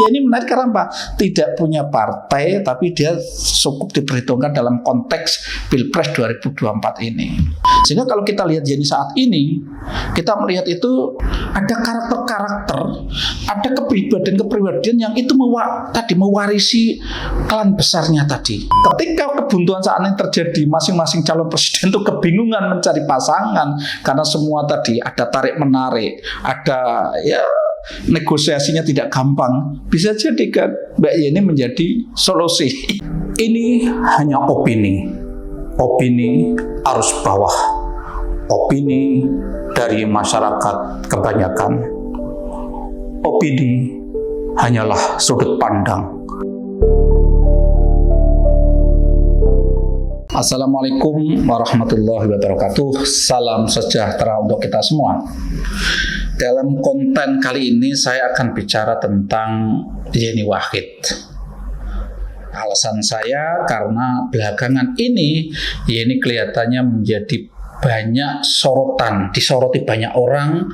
ya ini menarik karena apa? Tidak punya partai, tapi dia cukup diperhitungkan dalam konteks Pilpres 2024 ini. Sehingga kalau kita lihat Yeni saat ini, kita melihat itu ada karakter-karakter, ada kepribadian yang itu mewarisi klan besarnya tadi. Ketika kebuntuan saat ini terjadi, masing-masing calon presiden itu kebingungan mencari pasangan karena semua tadi ada tarik-menarik, ada negosiasinya tidak gampang. Bisa jadi kan Mbak Yeni menjadi solusi. Ini hanya opini arus bawah, opini dari masyarakat kebanyakan. Opini hanyalah sudut pandang. Assalamualaikum warahmatullahi wabarakatuh. Salam sejahtera untuk kita semua. Dalam konten kali ini saya akan bicara tentang Yeni Wahid. Alasan saya karena belakangan ini Yeni kelihatannya menjadi banyak sorotan, disoroti banyak orang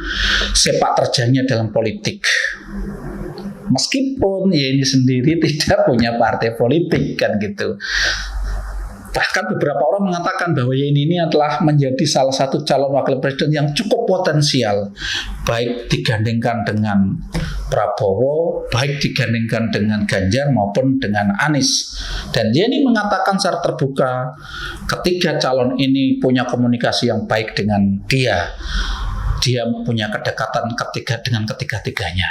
sepak terjangnya dalam politik. Meskipun Yeni sendiri tidak punya partai politik kan gitu. Bahkan beberapa orang mengatakan bahwa Yeni ini adalah menjadi salah satu calon wakil presiden yang cukup potensial, baik digandingkan dengan Prabowo, baik digandingkan dengan Ganjar maupun dengan Anies. Dan Yeni mengatakan secara terbuka, ketiga calon ini punya komunikasi yang baik dengan dia. Dia punya kedekatan dengan ketiga-tiganya.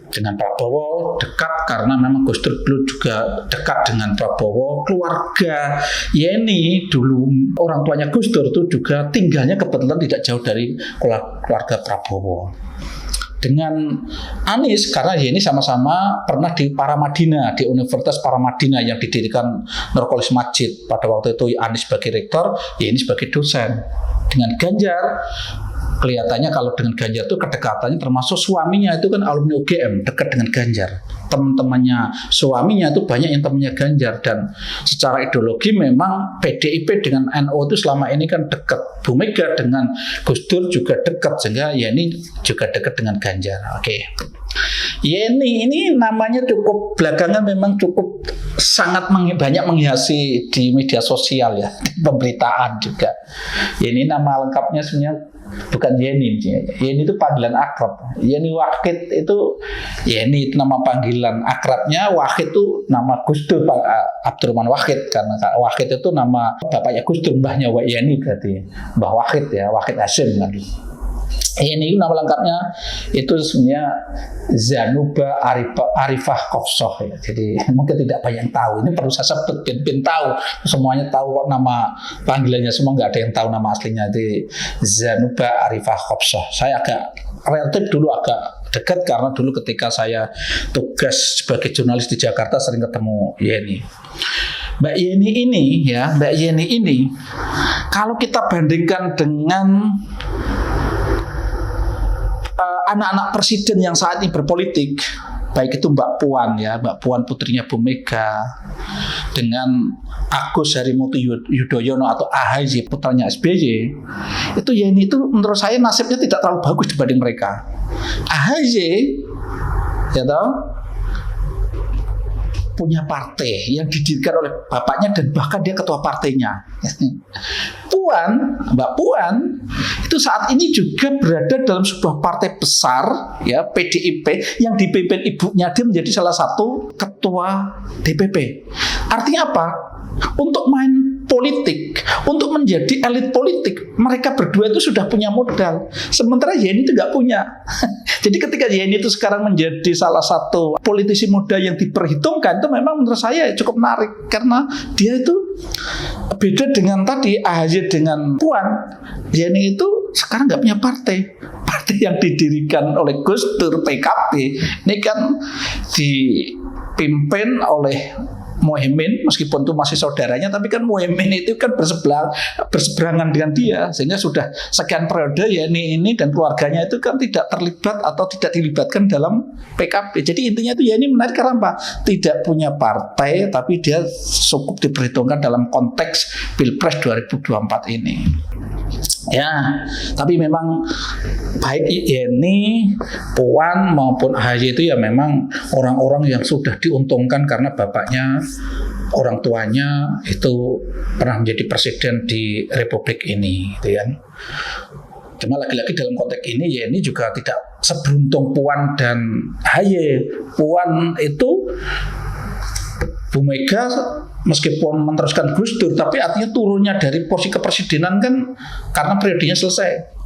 Dengan Prabowo dekat karena memang Gus Dur dulu juga dekat dengan Prabowo. Keluarga Yeni dulu orang tuanya Gus Dur itu juga tinggalnya kebetulan tidak jauh dari keluarga Prabowo. Dengan Anies karena Yeni sama-sama pernah di Paramadina, di Universitas Paramadina yang didirikan Nurcholish Madjid. Pada waktu itu Anies sebagai rektor, Yeni sebagai dosen. Dengan Ganjar kelihatannya kalau dengan Ganjar itu kedekatannya termasuk suaminya itu kan alumni UGM, dekat dengan Ganjar. Teman-temannya suaminya itu banyak yang temannya Ganjar, dan secara ideologi memang PDIP dengan NU itu selama ini kan dekat. Bu Mega dengan Gus Dur juga dekat, sehingga Yeni juga dekat dengan Ganjar. Oke. Yeni ini namanya cukup belakangan memang cukup sangat banyak menghiasi di media sosial ya, di pemberitaan juga. Yeni nama lengkapnya sebenarnya bukan Yeni. Yeni itu panggilan akrab. Yeni Wahid itu Yeni itu nama panggilan akrabnya, Wahid itu nama Gus Dur, Pak Abdurrahman Wahid, karena Wahid itu nama bapaknya Gus Dur, mbahnya Yeni berarti Mbah Wahid ya, Wahid Hasyim kan. Yeni nama lengkapnya itu sebenarnya Zanuba Arifah Kofsoh ya. Jadi mungkin tidak banyak yang tahu. Ini perlu saya sebut bin tahu. Semuanya tahu kok nama panggilannya, semua nggak ada yang tahu nama aslinya. Itu Zanuba Arifah Kofsoh. Saya relatif dulu agak dekat karena dulu ketika saya tugas sebagai jurnalis di Jakarta sering ketemu Yeni. Mbak Yeni ini kalau kita bandingkan dengan anak-anak presiden yang saat ini berpolitik, baik itu Mbak Puan putrinya Bu Mega, dengan Agus Harimurti Yudhoyono atau AHY putranya SBY, itu Yeni itu menurut saya nasibnya tidak terlalu bagus dibanding mereka. AHY punya partai yang didirikan oleh bapaknya dan bahkan dia ketua partainya. Mbak Puan itu saat ini juga berada dalam sebuah partai besar ya, PDIP, yang dipimpin ibunya, dia menjadi salah satu ketua DPP. Artinya apa? Untuk main politik, untuk menjadi elit politik, mereka berdua itu sudah punya modal. Sementara Yeni itu nggak punya. Jadi ketika Yeni itu sekarang menjadi salah satu politisi muda yang diperhitungkan, itu memang menurut saya cukup menarik karena dia itu beda dengan tadi AHY dengan Puan. Yeni itu sekarang nggak punya partai yang didirikan oleh Gus Dur, PKB. Ini kan dipimpin oleh Muhaimin, meskipun itu masih saudaranya, tapi kan Muhaimin itu kan berseberangan dengan dia, sehingga sudah sekian periode Yeni ini dan keluarganya itu kan tidak terlibat atau tidak dilibatkan dalam PKB. Jadi intinya itu Yeni menarik karena apa? Tidak punya partai, tapi dia cukup diperhitungkan dalam konteks Pilpres 2024 ini. Ya, tapi memang baik Yeni, Puan maupun AHY itu ya memang orang-orang yang sudah diuntungkan karena bapaknya, orang tuanya itu pernah menjadi presiden di Republik ini, gitu kan. Cuma lagi-lagi dalam konteks ini Yeni juga tidak seberuntung Puan dan AHY. Puan itu Bu Mega meskipun meneruskan Gus Dur, tapi artinya turunnya dari posisi kepresidenan kan karena periodenya selesai.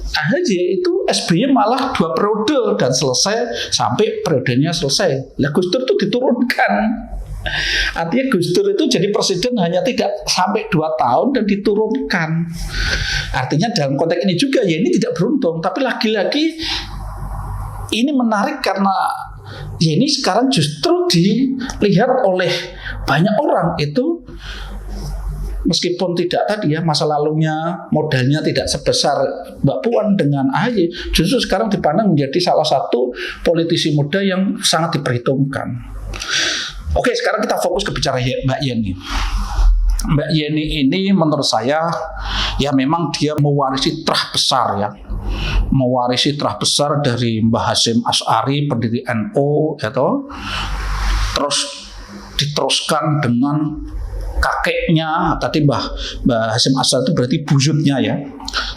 AHY itu SBY malah 2 periode dan selesai sampai periodenya selesai. Lah Gus Dur itu diturunkan. Artinya Gus Dur itu jadi presiden hanya tidak sampai 2 tahun dan diturunkan. Artinya dalam konteks ini juga ya ini tidak beruntung, tapi lagi-lagi ini menarik karena ya ini sekarang justru dilihat oleh banyak orang itu meskipun tidak tadi ya masa lalunya modalnya tidak sebesar Mbak Puan dengan AHY, justru sekarang dipandang menjadi salah satu politisi muda yang sangat diperhitungkan. Oke, sekarang kita fokus ke bicara Mbak Yeni. Mbak Yeni ini menurut saya ya memang dia mewarisi terah besar ya. Mewarisi terah besar dari Mbah Hasyim Asy'ari pendiri NU gitu. Terus diteruskan dengan kakeknya, tadi Mbah Hasyim Asy'ari itu berarti buyutnya ya.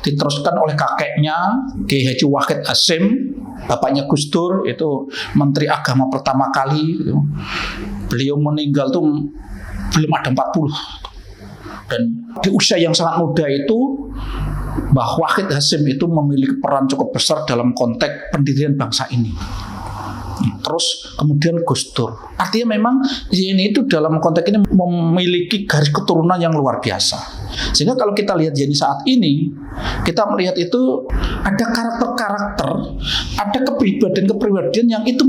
Diteruskan oleh kakeknya Kiai Haji Wahid Hasyim, bapaknya Gus Dur itu menteri agama pertama kali gitu. Beliau meninggal tuh belum ada 40. Dan di usia yang sangat muda itu Mbah Wahid Hasyim itu memiliki peran cukup besar dalam konteks pendirian bangsa ini. Terus kemudian Gus Dur. Artinya memang Yeni itu dalam konteks ini memiliki garis keturunan yang luar biasa. Sehingga kalau kita lihat Yeni saat ini, kita melihat itu ada karakter-karakter, ada kepribadian yang itu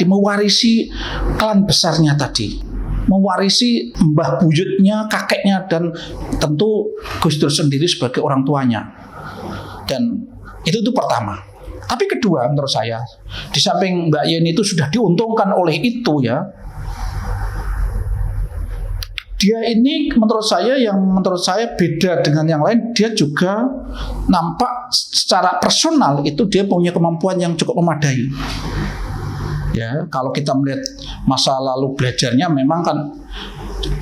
mewarisi klan besarnya tadi. Mewarisi mbah buyutnya, kakeknya, dan tentu Gus Dur sendiri sebagai orang tuanya. Dan itu pertama. Tapi kedua menurut saya, di samping Mbak Yeni itu sudah diuntungkan oleh itu ya, dia ini menurut saya beda dengan yang lain. Dia juga nampak secara personal itu dia punya kemampuan yang cukup memadai. Ya, kalau kita melihat masa lalu belajarnya memang kan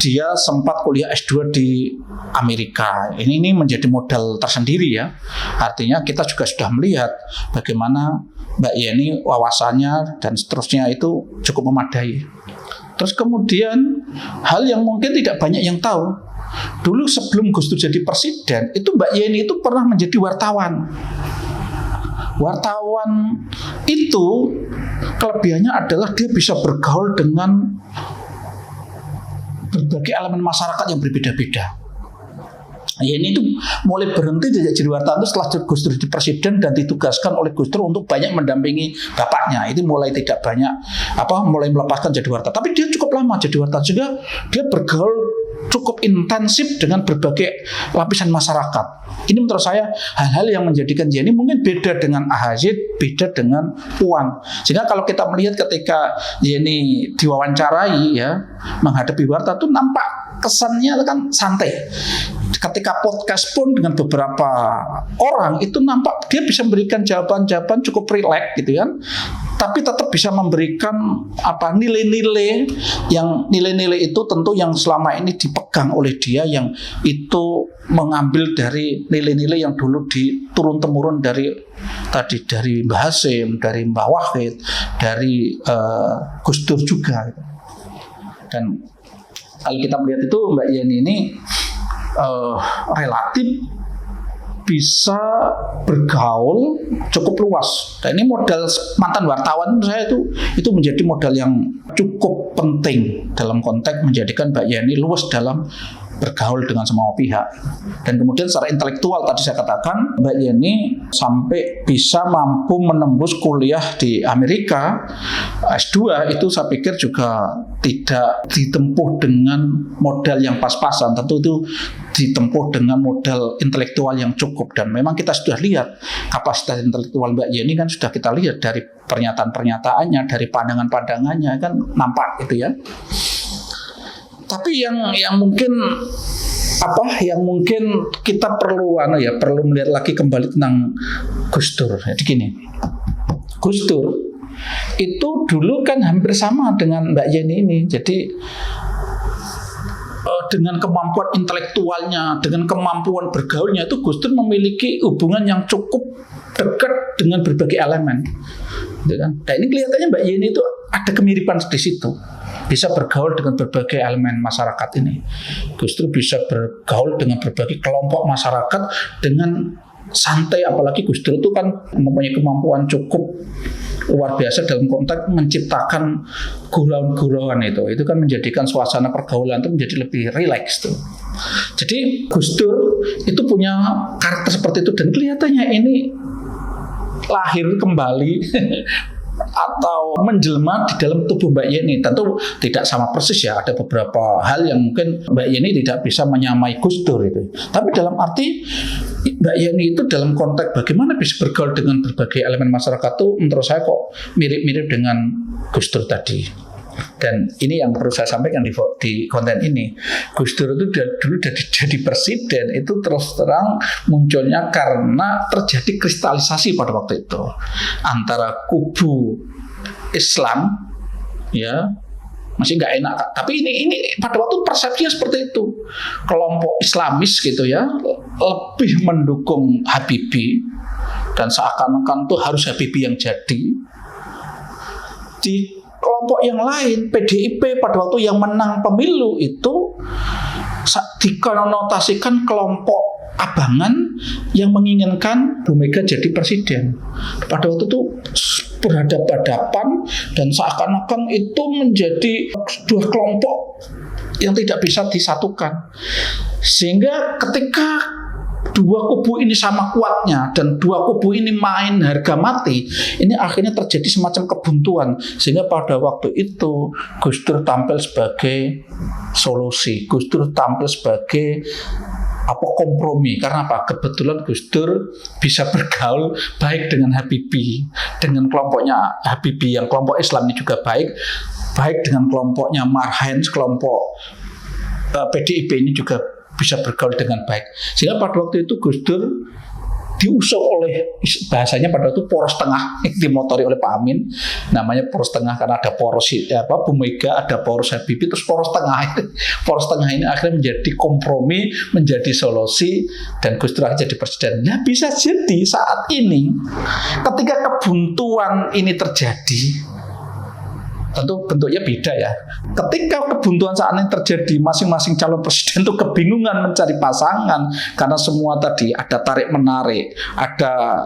dia sempat kuliah S2 di Amerika. Ini menjadi modal tersendiri ya. Artinya kita juga sudah melihat bagaimana Mbak Yeni wawasannya dan seterusnya itu cukup memadai. Terus kemudian hal yang mungkin tidak banyak yang tahu. Dulu sebelum Gus Dur jadi presiden, itu Mbak Yeni itu pernah menjadi wartawan. Wartawan itu kelebihannya adalah dia bisa bergaul dengan berbagai elemen masyarakat yang berbeda-beda. Yeni itu mulai berhenti jadi wartawan itu setelah Gus Dur jadi presiden dan ditugaskan oleh Gus Dur untuk banyak mendampingi bapaknya. Itu mulai tidak banyak mulai melepaskan jadi wartawan. Tapi dia cukup lama jadi wartawan juga, dia bergaul cukup intensif dengan berbagai lapisan masyarakat. Ini menurut saya hal-hal yang menjadikan Yeni mungkin beda dengan AHY, beda dengan Puan. Sehingga kalau kita melihat ketika Yeni diwawancarai ya menghadapi wartawan itu nampak kesannya kan santai. Ketika podcast pun dengan beberapa orang itu nampak dia bisa memberikan jawaban-jawaban cukup rileks gitu kan. Tapi tetap bisa memberikan nilai-nilai itu tentu yang selama ini dipegang oleh dia, yang itu mengambil dari nilai-nilai yang dulu diturun temurun dari Mbah Hasyim, dari Mbah Wahid, dari Gus Dur juga. Dan kalau kita melihat itu Mbak Yeni ini relatif bisa bergaul cukup luas. Dan ini modal mantan wartawan saya itu menjadi modal yang cukup penting dalam konteks menjadikan Mbak Yeni luas dalam bergaul dengan semua pihak. Dan kemudian secara intelektual tadi saya katakan Mbak Yeni sampai bisa mampu menembus kuliah di Amerika S2 itu saya pikir juga tidak ditempuh dengan modal yang pas-pasan. Tentu itu ditempuh dengan modal intelektual yang cukup, dan memang kita sudah lihat kapasitas intelektual Mbak Yeni kan sudah kita lihat dari pernyataan-pernyataannya, dari pandangan-pandangannya kan nampak itu ya. Tapi yang mungkin apa yang mungkin kita perlu perlu melihat lagi kembali tentang Gus Dur. Jadi gini, Gus Dur itu dulu kan hampir sama dengan Mbak Yeni ini. Jadi dengan kemampuan intelektualnya, dengan kemampuan bergaulnya, itu Gus Dur memiliki hubungan yang cukup dekat dengan berbagai elemen. Nah ini kelihatannya Mbak Yeni itu ada kemiripan di situ. Bisa bergaul dengan berbagai elemen masyarakat ini. Gus Dur bisa bergaul dengan berbagai kelompok masyarakat dengan santai, apalagi Gus Dur itu kan mempunyai kemampuan cukup luar biasa dalam konteks menciptakan gurauan-gurauan itu kan menjadikan suasana pergaulan itu menjadi lebih rileks tuh. Jadi Gus Dur itu punya karakter seperti itu dan kelihatannya ini lahir kembali atau menjelma di dalam tubuh Mbak Yeni. Tentu tidak sama persis ya, ada beberapa hal yang mungkin Mbak Yeni tidak bisa menyamai Gus Dur itu. Tapi dalam arti Mbak Yeni itu dalam konteks bagaimana bisa bergaul dengan berbagai elemen masyarakat itu menurut saya kok mirip-mirip dengan Gus Dur tadi. Dan ini yang perlu saya sampaikan di konten ini. Gus Dur itu dulu jadi presiden itu terus terang munculnya karena terjadi kristalisasi pada waktu itu antara kubu Islam ya, masih nggak enak. Tapi ini pada waktu persepsinya seperti itu. Kelompok Islamis gitu ya lebih mendukung Habibie dan seakan-akan tuh harus Habibie yang jadi. Di kelompok yang lain, PDIP pada waktu yang menang pemilu itu dikonotasikan kelompok abangan yang menginginkan Bu Mega jadi presiden. Pada waktu itu berhadapan-hadapan dan seakan-akan itu menjadi dua kelompok yang tidak bisa disatukan. Sehingga ketika dua kubu ini sama kuatnya dan dua kubu ini main harga mati, ini akhirnya terjadi semacam kebuntuan. Sehingga pada waktu itu Gus Dur tampil sebagai solusi, Gus Dur tampil sebagai kompromi. Karena apa? Kebetulan Gus Dur bisa bergaul baik dengan Habibie, dengan kelompoknya Habibie yang kelompok Islam ini juga baik dengan kelompoknya Marhens, kelompok PDIP ini juga bisa bergaul dengan baik. Sehingga pada waktu itu Gus Dur diusung oleh, bahasanya pada waktu poros tengah, dimotori oleh Pak Amin, namanya poros tengah karena ada poros Bu Mega, ada poros Habibie, terus poros tengah ini akhirnya menjadi kompromi, menjadi solusi, dan Gus Dur jadi presiden. Nah bisa jadi saat ini ketika kebuntuan ini terjadi, tentu bentuknya beda ya. Ketika kebuntuan saat ini terjadi, masing-masing calon presiden itu kebingungan mencari pasangan karena semua tadi ada tarik menarik, ada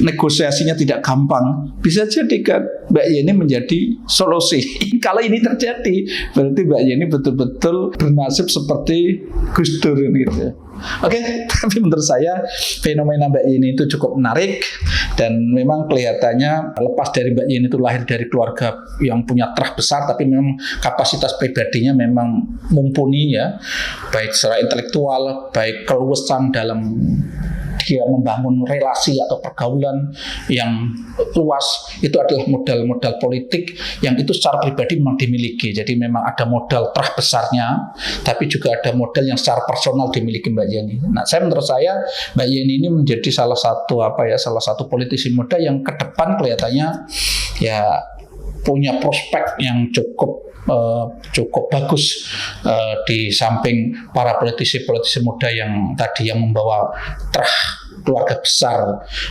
negosiasinya tidak gampang. Bisa jadi kan Mbak Yeni menjadi solusi. Kalau ini terjadi, berarti Mbak Yeni betul-betul bernasib seperti Gus Dur gitu. Oke, tapi menurut saya fenomena Mbak Yeni itu cukup menarik dan memang kelihatannya lepas dari Mbak Yeni itu lahir dari keluarga yang punya trah besar, tapi memang kapasitas pribadinya memang mumpuni ya, baik secara intelektual, baik keluasan dalam dia membangun relasi atau pergaulan yang luas. Itu adalah modal-modal politik yang itu secara pribadi memang dimiliki. Jadi memang ada modal trah besarnya, tapi juga ada modal yang secara personal dimiliki Mbak Yeni. Nah, menurut saya Mbak Yeni ini menjadi salah satu politisi muda yang ke depan kelihatannya ya punya prospek yang cukup bagus di samping para politisi muda yang tadi yang membawa terah keluarga besar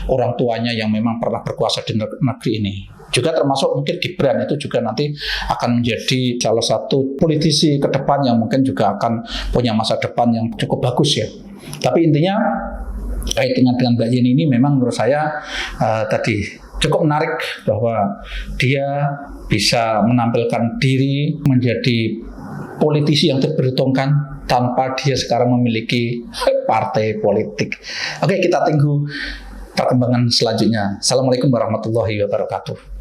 orang tuanya yang memang pernah berkuasa di negeri ini. Juga termasuk mungkin Gibran itu juga nanti akan menjadi salah satu politisi ke depan yang mungkin juga akan punya masa depan yang cukup bagus ya. Tapi intinya kait dengan Mbak Yeni ini memang menurut saya tadi cukup menarik bahwa dia bisa menampilkan diri menjadi politisi yang diperhitungkan tanpa dia sekarang memiliki partai politik. Oke, kita tunggu perkembangan selanjutnya. Assalamualaikum warahmatullahi wabarakatuh.